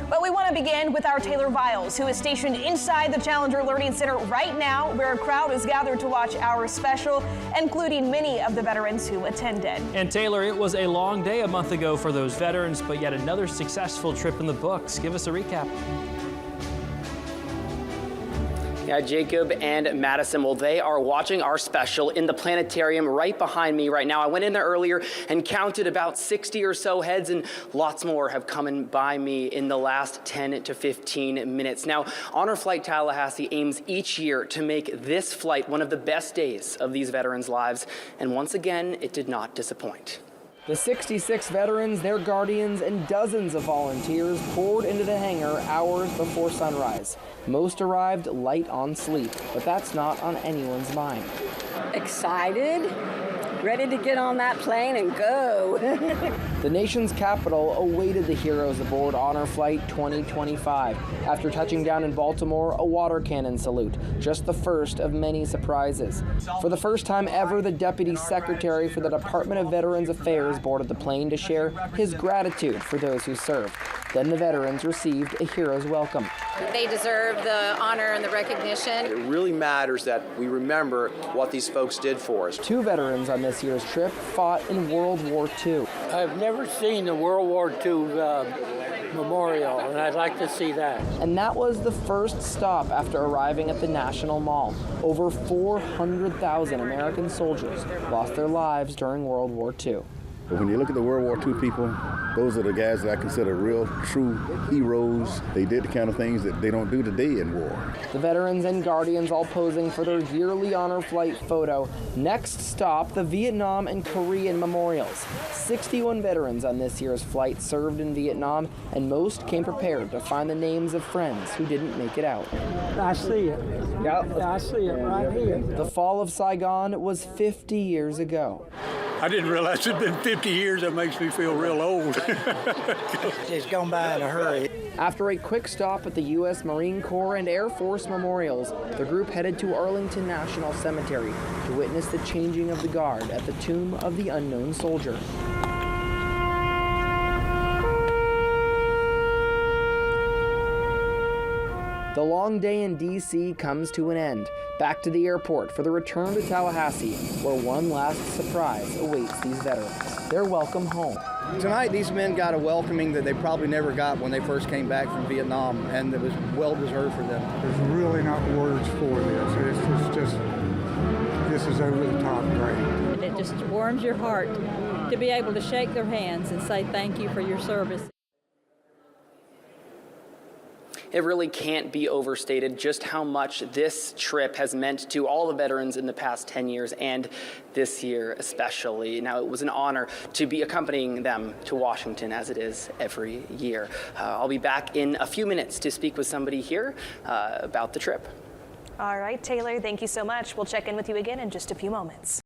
But we want to begin with our Taylor Viles, who is stationed inside the Challenger Learning Center right now, where a crowd is gathered to watch our special, including many of the veterans who attended. And Taylor, it was a long day a month ago for those veterans, but yet another successful trip in the books. Give us a recap. Yeah, Jacob and Madison, well, they are watching our special in the planetarium right behind me right now. I went in there earlier and counted about 60 or so heads, and lots more have come in by me in the last 10 to 15 minutes. Now, Honor Flight Tallahassee aims each year to make this flight one of the best days of these veterans' lives, and once again, it did not disappoint. The 66 veterans, their guardians, and dozens of volunteers poured into the hangar hours before sunrise. Most arrived light on sleep, but that's not on anyone's mind. Excited, ready to get on that plane and go. The nation's capital awaited the heroes aboard Honor Flight 2025. After touching down in Baltimore, a water cannon salute, just the first of many surprises. For the first time ever, the Deputy Secretary for the Department of Veterans Affairs boarded the plane to share his gratitude for those who served. Then the veterans received a hero's welcome. They deserve the honor and the recognition. It really matters that we remember what these folks did for us. 2 veterans on this year's trip fought in World War II. I've never seen the World War II memorial, and I'd like to see that. And that was the first stop after arriving at the National Mall. Over 400,000 American soldiers lost their lives during World War II. But when you look at the World War II people, those are the guys that I consider real, true heroes. They did the kind of things that they don't do today in war. The veterans and guardians all posing for their yearly Honor Flight photo. Next stop, the Vietnam and Korean memorials. 61 veterans on this year's flight served in Vietnam, and most came prepared to find the names of friends who didn't make it out. I see it. Yep. I see it right here. The fall of Saigon was 50 years ago. I didn't realize it'd been 50 years. That makes me feel real old. It's gone by in a hurry. After a quick stop at the U.S. Marine Corps and Air Force memorials, the group headed to Arlington National Cemetery to witness the changing of the guard at the Tomb of the Unknown Soldier. The long day in D.C. comes to an end. Back to the airport for the return to Tallahassee, where one last surprise awaits these veterans. Their welcome home. Tonight, these men got a welcoming that they probably never got when they first came back from Vietnam, and it was well-deserved for them. There's really not words for this. It's just, this is over the top great. And it just warms your heart to be able to shake their hands and say thank you for your service. It really can't be overstated just how much this trip has meant to all the veterans in the past 10 years and this year especially. Now, it was an honor to be accompanying them to Washington, as it is every year. I'll be back in a few minutes to speak with somebody here about the trip. All right, Taylor, thank you so much. We'll check in with you again in just a few moments.